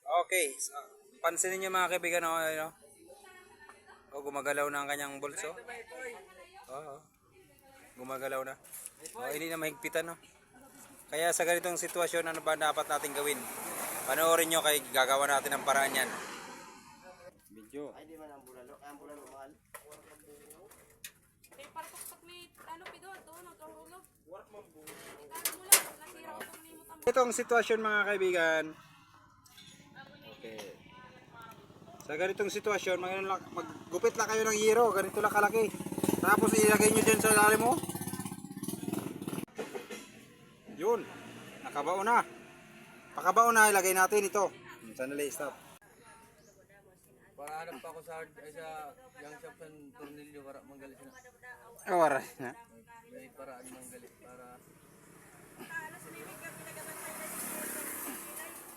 Okay, so, pansinin niyo mga kaibigan, gumagalaw na ang kanyang bulso. Oo, gumagalaw na. Hindi na mahigpitan, no? Kaya sa ganitong sitwasyon, ano ba dapat natin gawin? Panoorin nyo kay gagawa natin ang paraan yan. Video. Ay, di man ang bulalo mahal. Eh, para tuktok may ano pido to, no tuhulog. Ano mo lang, nasira ko tong limot ang Ito ang sitwasyon mga kaibigan. Okay. Sa ganitong sitwasyon, maggupit lang kayo ng hero, ganito lang kalaki. Tapos ilagay nyo dyan sa ilalim mo. Yun, nakabao na. Pakabao na, ilagay natin ito. Sandali, stop. Para hanap pa ako sa yung shop sa tornilyo para manggalit na. Waras na. May paraan manggalit para